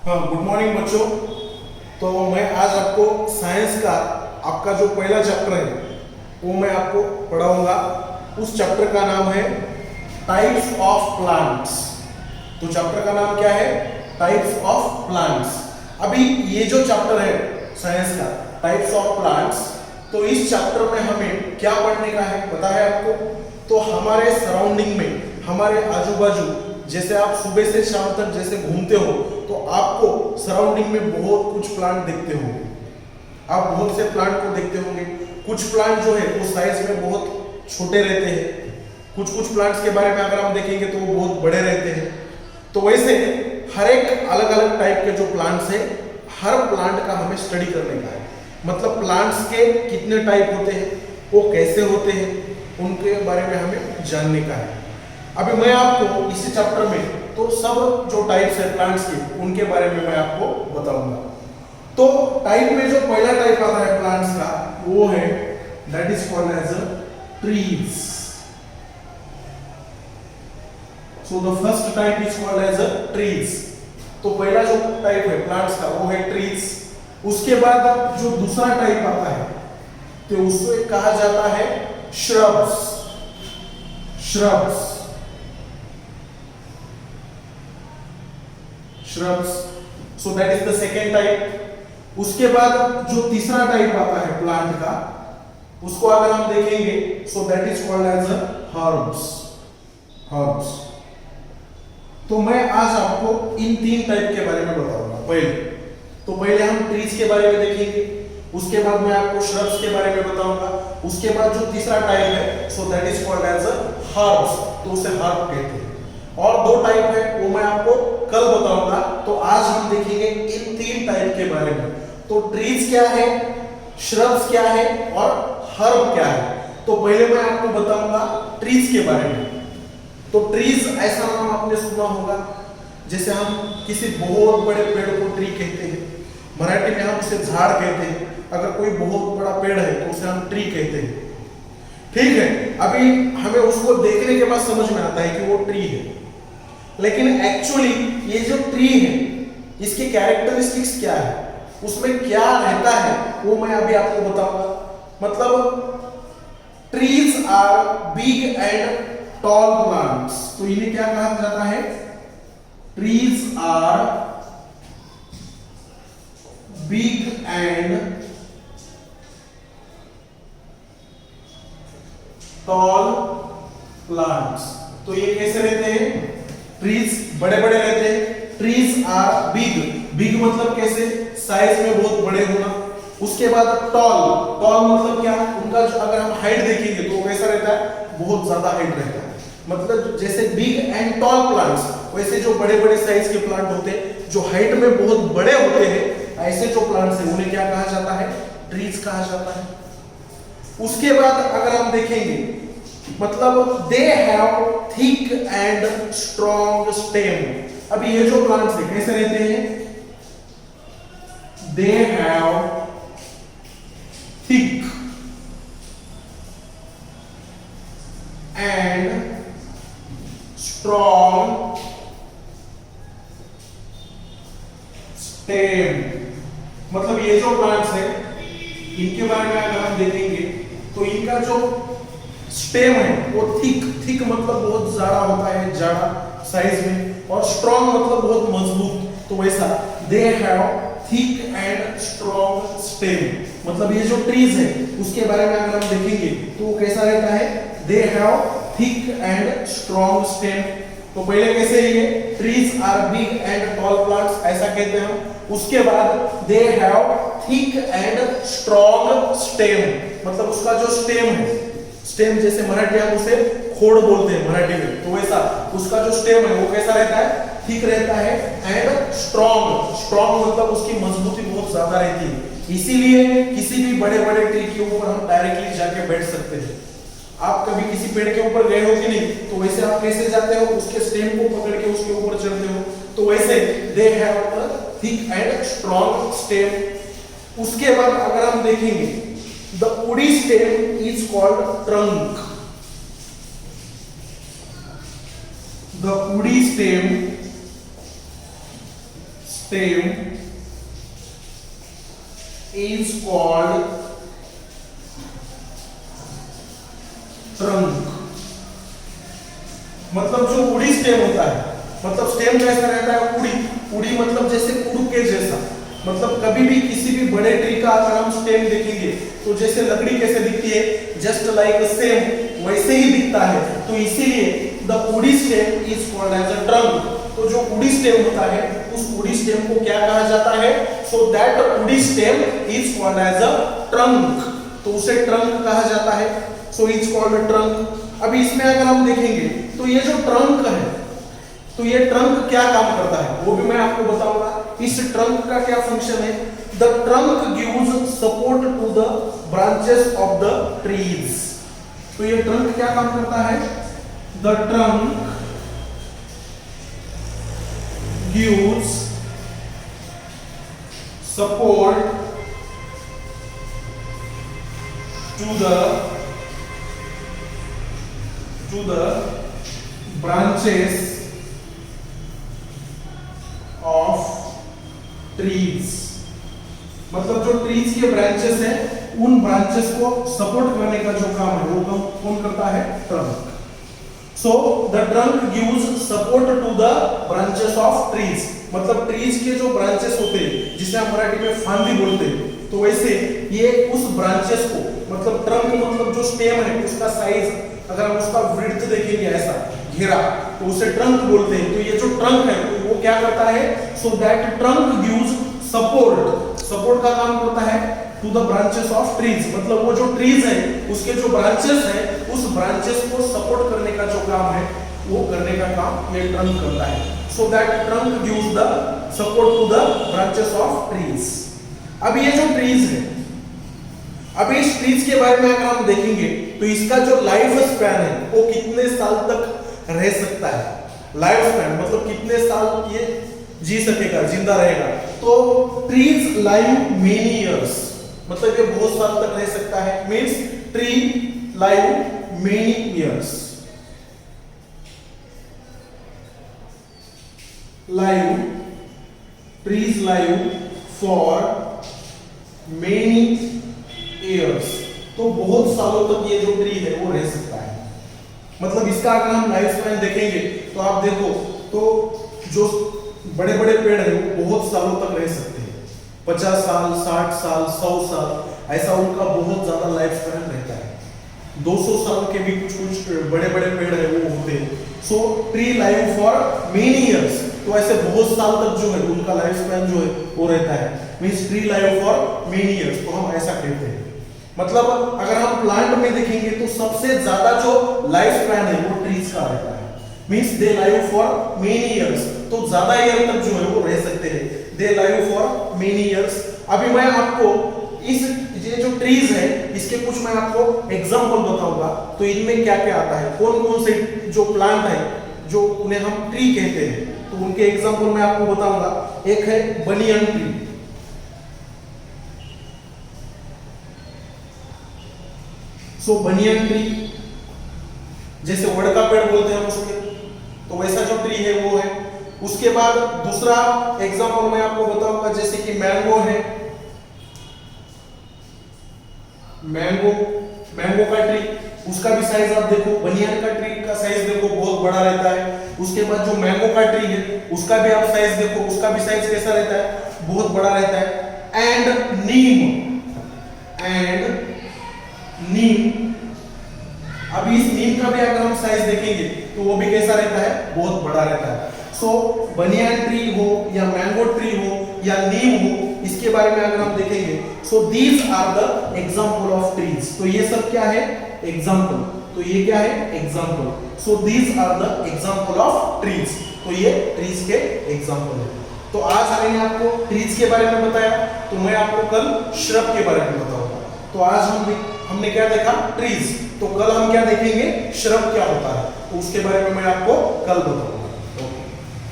हाँ, good morning बच्चों। तो मैं आज आपको साइंस का आपका जो पहला चैप्टर है वो मैं आपको पढ़ाऊंगा। उस चैप्टर का नाम है टाइप्स ऑफ प्लांट्स। तो चैप्टर का नाम क्या है? Types of plants. अभी ये जो चैप्टर है साइंस का टाइप्स ऑफ प्लांट्स, तो इस चैप्टर में हमें क्या पढ़ने का है पता है आपको? तो हमारे सराउंडिंग में, हमारे आजू बाजू, जैसे आप सुबह से शाम तक जैसे घूमते हो तो आपको सराउंडिंग में बहुत कुछ प्लांट देखते होंगे। आप बहुत से प्लांट को देखते होंगे। कुछ प्लांट जो है वो साइज में बहुत छोटे रहते हैं, कुछ प्लांट्स के बारे में अगर हम देखेंगे तो वो बहुत बड़े रहते हैं। तो वैसे हर एक अलग अलग टाइप के जो प्लांट्स है, हर प्लांट का हमें स्टडी करने का है। मतलब प्लांट्स के कितने टाइप होते हैं, वो कैसे होते हैं, उनके बारे में हमें जानने का है। अभी मैं आपको इसी चैप्टर में तो सब जो टाइप्स है प्लांट्स के, उनके बारे में मैं आपको बताऊंगा। तो टाइप में जो पहला टाइप आता है प्लांट्स का, वो है that is called as trees. So the first type is called as trees. तो पहला जो टाइप है प्लांट्स का वो है ट्रीज। उसके बाद जो दूसरा टाइप आता है तो उसको कहा जाता है shrubs. Shrubs shrubs, so that is the second type। उसके बाद जो तीसरा टाइप आता है प्लांट का, उसको अगर हम देखेंगे so that is called as herbs। herbs। तो मैं आज आपको इन तीन टाइप के बारे में बताऊंगा। पहले हम ट्रीज के बारे में देखेंगे, उसके बाद मैं आपको श्रब्स के बारे में बताऊंगा, उसके बाद जो तीसरा टाइप है so that is called as herbs, तो उसे हर्ब कहते हैं। और दो टाइप है वो मैं आपको कल बताऊंगा। तो आज हम देखेंगे इन तीन टाइप के बारे में। तो ट्रीज क्या है, श्रब्स क्या है और हर्ब क्या है। तो पहले मैं आपको बताऊंगा ट्रीज के बारे में। तो ट्रीज ऐसा नाम आपने सुना होगा, जैसे हम किसी बहुत बड़े पेड़ को ट्री कहते हैं, मराठी में हम उसे झाड़ कहते हैं। अगर कोई बहुत बड़ा पेड़ है तो उसे हम ट्री कहते हैं, ठीक है। अभी हमें उसको देखने के बाद समझ में आता है कि वो ट्री है, लेकिन एक्चुअली ये जो ट्री है इसकी कैरेक्टरिस्टिक्स क्या है, उसमें क्या रहता है, वो मैं अभी आपको बताऊंगा। मतलब trees are big and tall plants. तो इन्हें क्या कहा जाता है? Trees are big and tall plants. तो ये कैसे रहते हैं? ट्रीज बड़े बड़े रहते हैं। ट्रीज आर बिग, बिग मतलब कैसे? साइज में बहुत बड़े होना। उसके बाद टॉल, टॉल मतलब क्या? उनका जो अगर हम हाइट देखेंगे तो कैसा रहता है? बहुत ज्यादा हाइट रहता है। मतलब जैसे बिग एंड टॉल प्लांट्स, वैसे जो बड़े बड़े साइज के प्लांट होते हैं जो हाइट में बहुत बड़े होते हैं, ऐसे जो प्लांट्स हैं उन्हें क्या कहा जाता है? ट्रीज कहा जाता है। उसके बाद अगर हम देखेंगे, मतलब दे have thick and strong stem. अभी ये जो प्लांट्स है कैसे रहते हैं? दे have thick and strong stem. मतलब ये जो प्लांट्स है इनके बारे में अगर हम देखेंगे तो इनका जो स्टेम है वो थिक मतलब बहुत ज्यादा होता है, ज्यादा साइज में, और स्ट्रॉन्ग मतलब बहुत मजबूत। तो वैसा दे have thick and strong stem. मतलब ये जो ट्रीज है उसके बारे में अगर हम देखेंगे तो वो कैसा रहता है? They have thick and strong stem. तो पहले कैसे ये trees are big and tall plants ऐसा कहते हैं हम। उसके बाद they have thick and strong stem, मतलब उसका जो स्टेम है, स्टेम जैसे मराठी हम उसे खोड़ बोलते हैं मराठी में, तो वैसा उसका जो स्टेम है वो कैसा रहता है? ठीक रहता है। एंड स्ट्रॉन्ग, स्ट्रॉन्ग मतलब उसकी मजबूती बहुत ज्यादा रहती है। इसीलिए किसी भी बड़े बड़े ट्री के ऊपर हम डायरेक्टली जाके बैठ सकते हैं। आप कभी किसी पेड़ के ऊपर गए हो कि नहीं? तो वैसे आप कैसे जाते हो? उसके स्टेम को पकड़ के उसके ऊपर चढ़ते हो। तो वैसे they have a thick and strong stem. उसके बाद अगर हम देखेंगे the woody stem is called trunk। the woody stem stem is called trunk। मतलब जो उड़ी स्टेम होता है, मतलब स्टेम कैसा रहता है, उड़ी। उड़ी मतलब जैसे उड़ के जैसा, मतलब कभी भी किसी भी बड़े ट्री का अगर हम स्टेम देखेंगे तो जैसे लकड़ी कैसे दिखती है, जस्ट लाइक सेम वैसे ही दिखता है। तो इसीलिए the woody stem is called as a trunk. तो जो उड़ी स्टेम होता है उस उड़ी स्टेम को क्या कहा जाता है? So that woody stem is called as a trunk. तो उसे ट्रंक कहा जाता है। So is called a trunk. अभी इसमें अगर हम देखेंगे तो ये जो ट्रंक है, तो ये ट्रंक क्या काम करता है वो भी मैं आपको बताऊंगा। इस ट्रंक का क्या फंक्शन है? The trunk gives support to the branches of the trees. तो ये ट्रंक क्या काम करता है? The trunk gives support to the branches of trees। मतलब जो ट्रीज के ब्रांचेस हैं उन ब्रांचेस को सपोर्ट करने का जो काम है वो कौन करता है? Trunk. So the trunk gives support to the branches of trees. मतलब ट्रीज के जो ब्रांचेस होते हैं जिसे हम मराठी में फांदी बोलते हैं, तो वैसे ये उस ब्रांचेस को, मतलब ट्रंक मतलब जो स्टेम है उसका साइज, अगर हम उसका विड्थ देखेंगे ऐसा घेरा, तो उसे ट्रंक बोलते हैं। तो ये जो ट्रंक है वो क्या करता है? So that trunk gives support. Support का काम करता है to the branches of trees. मतलब वो जो ट्रीज है उसके जो ब्रांचेस है उस ब्रांचेस को सपोर्ट करने का जो काम है वो करने का काम ये ट्रंक करता है। So that trunk gives the support to the branches of trees. अब ये जो ट्रीज है, अब इस ट्रीज के बारे में अगर हम देखेंगे तो इसका जो लाइफ स्पैन है वो कितने साल तक रह सकता है। लाइफ स्पैन मतलब कितने साल ये जी सकेगा, जिंदा रहेगा। तो ट्रीज लाइव मेनी इयर्स, मतलब ये बहुत साल तक रह सकता है। Means tree live many years. Live, trees live for many years. तो बहुत सालों तक ये जो ट्री है वो रह सकता है। मतलब इसका अगर हम लाइफ स्पैन देखेंगे तो आप देखो तो जो बड़े बड़े पेड़ है वो बहुत सालों तक रह सकते हैं। 50 साल, 60 साल, 100 साल, ऐसा उनका बहुत ज्यादा लाइफ स्पैन रहता है। 200 साल के भी कुछ बड़े बड़े पेड़ है वो होते हैं। सो tree live for many years. तो ऐसे बहुत साल तक जो है उनका लाइफ स्पैन जो है वो रहता है। Means tree live for many years, तो हम ऐसा कहते हैं। मतलब अगर हम प्लांट में देखेंगे तो सबसे ज्यादा जो लाइफ स्पैन है वो ट्रीज का रहता है। Means they live for many years, तो ज्यादा ईयर तक जो है वो रह सकते हैं। दे लाइव फॉर मेनी इयर्स। अभी मैं आपको इस ये जो ट्रीज है इसके कुछ मैं आपको एग्जांपल बताऊंगा। तो इनमें क्या क्या आता है, कौन कौन से जो प्लांट है जो उन्हें हम ट्री कहते हैं, तो उनके एग्जांपल मैं आपको बताऊंगा। एक है बनियन ट्री। सो बनियन ट्री जैसे वड़ का पेड़ बोलते हैं उसके, तो वैसा जो ट्री है वो है। उसके बाद दूसरा एग्जांपल मैं आपको बताऊंगा जैसे कि मैंगो है। मैंगो का ट्री, उसका भी साइज आप देखो, बनियन का ट्री का साइज देखो बहुत बड़ा रहता है। उसके बाद जो मैंगो का ट्री है उसका भी आप साइज देखो, उसका भी साइज कैसा रहता है? बहुत बड़ा रहता है। एंड नीम, अभी इस नीम का भी अगर हम साइज देखेंगे तो वो भी कैसा रहता है? बहुत बड़ा रहता है। सो बनियन ट्री हो या मैंगो ट्री हो या नीम हो, इसके बारे में अगर हम देखेंगे, so these are the example of trees. तो ये सब क्या है? एग्जांपल। तो ये क्या है? Example. So these are the example of trees. तो ये ट्रीज के एग्जांपल है। तो आज मैंने आपको ट्रीज के बारे में बताया, तो मैं आपको कल श्रब के बारे में बताऊंगा। तो आज हमने क्या देखा? ट्रीज। तो कल हम क्या देखेंगे? श्रब क्या होता है, तो उसके बारे में मैं आपको कल बताऊंगा।